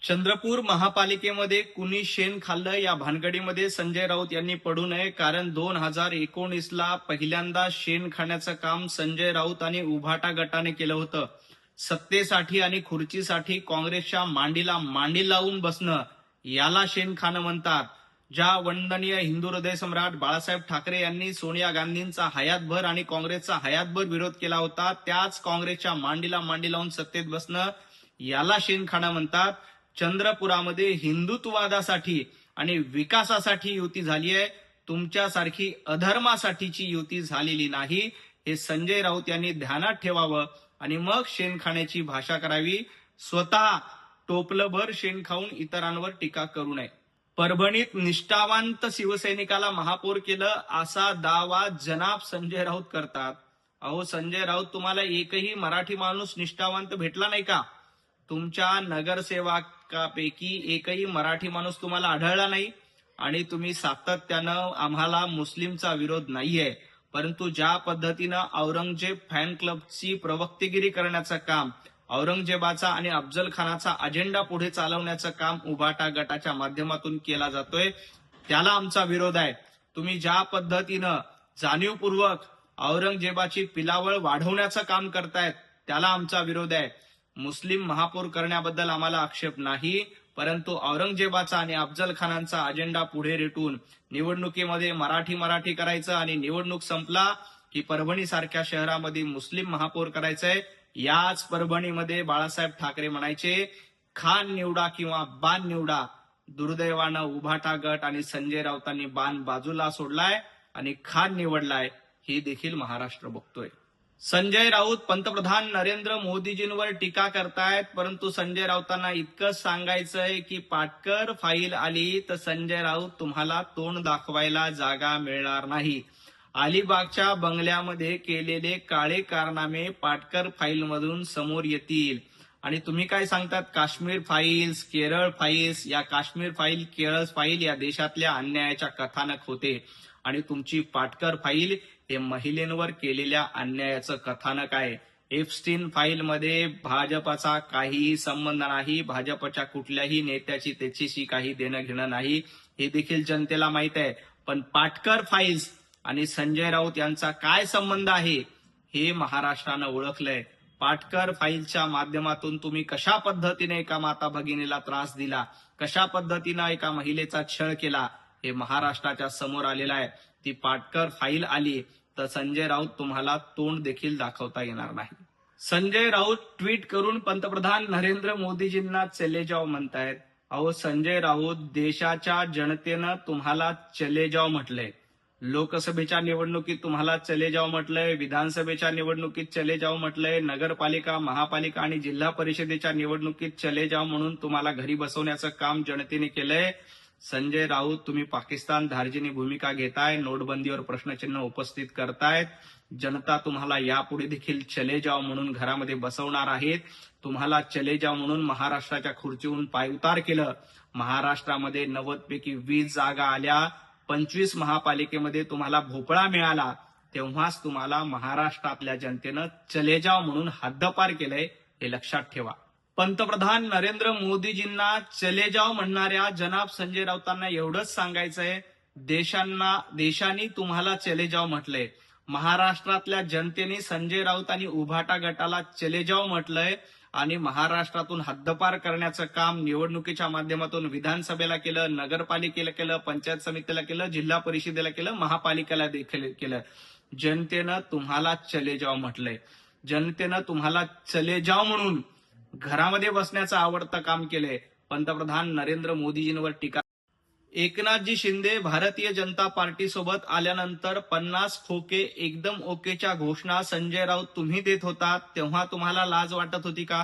चंद्रपूर महापालिकेमध्ये कुणी शेण खाल्लं या भानगडीमध्ये संजय राऊत यांनी पडू नये, कारण 2019ला पहिल्यांदा शेण खाण्याचं काम संजय राऊत आणि उभाटा गटाने केलं होतं. सत्तेसाठी आणि खुर्चीसाठी काँग्रेसच्या मांडीला मांडी लावून बसणं याला शेण खाणं म्हणतात. ज्या वंदनीय हिंदू हृदय सम्राट बाळासाहेब ठाकरे यांनी सोनिया गांधींचा हयातभर आणि काँग्रेसचा हयातभर विरोध केला होता, त्याच काँग्रेसच्या मांडीला मांडी लावून सत्तेत बसणं याला शेण खाणं म्हणतात. चंद्रपुरामध्ये हिंदुत्ववादासाठी आणि विकासासाठी युती झाली आहे, तुमच्यासारखी अधर्मासाठीची युती झालेली नाही. हे संजय राऊत यांनी ध्यानात ठेवावं आणि मग शेण खाण्याची भाषा करावी. स्वतः टोपलभर शेण खाऊन इतरांवर टीका करू नये. परभणीत निष्ठावंत शिवसैनिकाला महापौर केलं असा दावा जनाब संजय राऊत करतात. अहो संजय राऊत, तुम्हाला एकही मराठी माणूस निष्ठावंत भेटला नाही का? तुमच्या नगरसेवकापैकी एकही मराठी माणूस तुम्हाला आढळला नाही. आणि तुम्ही सातत्यानं आम्हाला मुस्लिमचा विरोध नाहीये, परंतु ज्या पद्धतीनं औरंगजेब फॅन क्लबची प्रवक्तेगिरी करण्याचं काम, औरंगजेबाचा आणि अफजल खानाचा अजेंडा पुढे चालवण्याचं काम उभाटा गटाच्या माध्यमातून केला जातोय, त्याला आमचा विरोध आहे. तुम्ही ज्या पद्धतीनं जाणीवपूर्वक औरंगजेबाची पिलावळ वाढवण्याचं काम करतायत, त्याला आमचा विरोध आहे. मुस्लिम महापौर करण्याबद्दल आम्हाला आक्षेप नाही, परंतु औरंगजेबाचा आणि अफजल खानांचा अजेंडा पुढे रेटून निवडणुकीमध्ये मराठी करायचं आणि निवडणूक संपला की परभणी सारख्या शहरामध्ये मुस्लिम महापौर करायचंय. याच परभणीमध्ये बाळासाहेब ठाकरे म्हणायचे, खान निवडा किंवा बाण निवडा. दुर्दैवानं उभाटा गट आणि संजय राऊतांनी बाण बाजूला सोडलाय आणि खान निवडलाय, हे देखील महाराष्ट्र बघतोय. संजय राऊत पंतप्रधान नरेंद्र मोदीजींवर टीका करतायत, परंतु संजय राऊतांना इतकंच सांगायचंय की पाटकर फाईल आली तर संजय राऊत तुम्हाला तोंड दाखवायला जागा मिळणार नाही. अलिबागच्या बंगल्यामध्ये केलेले काळे कारनामे पाटकर फाईलमधून समोर येतील. आणि तुम्ही काय सांगतात, काश्मीर फाईल्स, केरळ फाईल्स. या काश्मीर फाईल, केरळ फाईल या देशातल्या अन्यायाच्या कथानक होते आणि तुमची पाटकर फाईल हे महिलेंवर केलेल्या अन्यायाचं कथानक आहे. एप्स्टीन फाईलमध्ये भाजपचा काहीही संबंध नाही, भाजपच्या कुठल्याही नेत्याची त्याच्याशी काही देणं घेणं नाही, हे देखील जनतेला माहित आहे. पण पाटकर फाईल्स आणि संजय राऊत यांचा काय संबंध आहे हे महाराष्ट्रानं ओळखलंय. पाटकर फाईलच्या माध्यमातून तुम्ही कशा पद्धतीने एका माता भगिनीला त्रास दिला, कशा पद्धतीनं एका महिलेचा छळ केला, हे महाराष्ट्राच्या समोर आलेलं आहे. ती पाटकर फाईल आली तर संजय राऊत तुम्हाला तोंड देखील दाखवता येणार नाही. संजय राऊत ट्विट करून पंतप्रधान नरेंद्र मोदीजींना चले जाओ म्हणतायत. अहो संजय राऊत, देशाच्या जनतेनं तुम्हाला चले जाओ म्हटलंय. लोकसभेच्या निवडणुकीत तुम्हाला चले जाओ म्हटलंय, विधानसभेच्या निवडणुकीत चले जाओ म्हटलंय, नगरपालिका, महापालिका आणि जिल्हा परिषदेच्या निवडणुकीत चले जाओ म्हणून तुम्हाला घरी बसवण्याचं काम जनतेने केलंय. संजय राऊत, तुम्ही पाकिस्तान धार्जिनी भूमिका घेताय, नोटबंदीवर प्रश्नचिन्ह उपस्थित करतायत. जनता तुम्हाला यापुढे देखील चले जाओ म्हणून घरामध्ये बसवणार आहेत. तुम्हाला चले जाओ म्हणून महाराष्ट्राच्या खुर्चीहून पायउतार केलं. महाराष्ट्रामध्ये 90 पैकी 20 जागा आल्या, 25 महापालिकेमध्ये तुम्हाला भोपळा मिळाला, तेव्हाच तुम्हाला महाराष्ट्रातल्या जनतेनं चले जाओ म्हणून हद्दपार केलंय, हे लक्षात ठेवा. पंतप्रधान नरेंद्र मोदीजींना चले जाओ म्हणणाऱ्या जनाब संजय राऊतांना एवढंच सांगायचंय, देशाने तुम्हाला चले जाओ म्हटलंय. महाराष्ट्रातल्या जनतेने संजय राऊत आणि उभाटा गटाला चले जाओ म्हटलंय आणि महाराष्ट्रातून हद्दपार करण्याचं काम निवडणुकीच्या माध्यमातून विधानसभेला केलं, नगरपालिकेला केलं, पंचायत समितीला केलं, जिल्हा परिषदेला केलं, महापालिकेला देखील केलं. जनतेनं तुम्हाला चले जाओ म्हटलंय. जनतेनं तुम्हाला चले जाओ म्हणून घरामध्ये बसण्याचं आवडतं काम केलंय. पंतप्रधान नरेंद्र मोदीजींवर टीका. एकनाथजी शिंदे भारतीय जनता पार्टी सोबत आल्यानंतर 50 खोके एकदम ओकेच्या घोषणा संजय राऊत तुम्ही देत होता, तेव्हा तुम्हाला लाज वाटत होती का?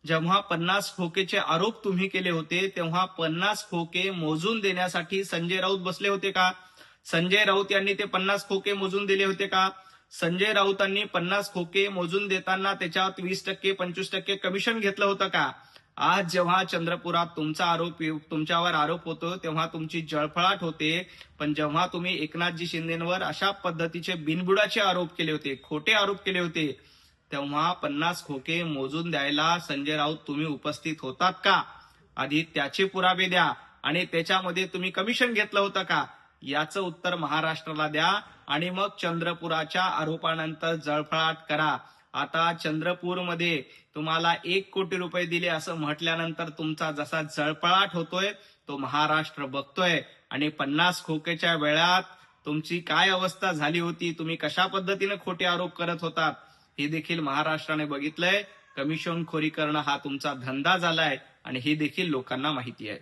जेव्हा 50 खोकेचे आरोप तुम्ही केले होते, तेव्हा 50 खोके मोजून देण्यासाठी संजय राऊत बसले होते का? संजय राऊत यांनी ते 50 खोके मोजून दिले होते का? संजय राऊतांनी 50 खोके मोजून देताना त्याच्यात 20%, 25% कमिशन घेतलं होतं का? आज जेव्हा चंद्रपुरात तुमच्यावर आरोप होतो, तेव्हा तुमची जळफळाट होते. पण जेव्हा तुम्ही एकनाथजी शिंदेंवर अशा पद्धतीचे बिनबुडाचे आरोप केले होते, खोटे आरोप केले होते, तेव्हा 50 खोके मोजून द्यायला संजय राऊत तुम्ही उपस्थित होतात का? आधी त्याचे पुरावे द्या आणि त्याच्यामध्ये तुम्ही कमिशन घेतलं होतं का याचं उत्तर महाराष्ट्राला द्या आणि मग चंद्रपुराच्या आरोपानंतर जळफळाट करा. आता चंद्रपूरमध्ये तुम्हाला 1 कोटी रुपये दिले असं म्हटल्यानंतर तुमचा जसा जळफळाट होतोय तो महाराष्ट्र बघतोय आणि 50 खोकेच्या वेळात तुमची काय अवस्था झाली होती, तुम्ही कशा पद्धतीने खोटे आरोप करत होतात हे देखील महाराष्ट्राने बघितलंय. कमिशनखोरी करणं हा तुमचा धंदा झालाय आणि हे देखील लोकांना माहिती आहे.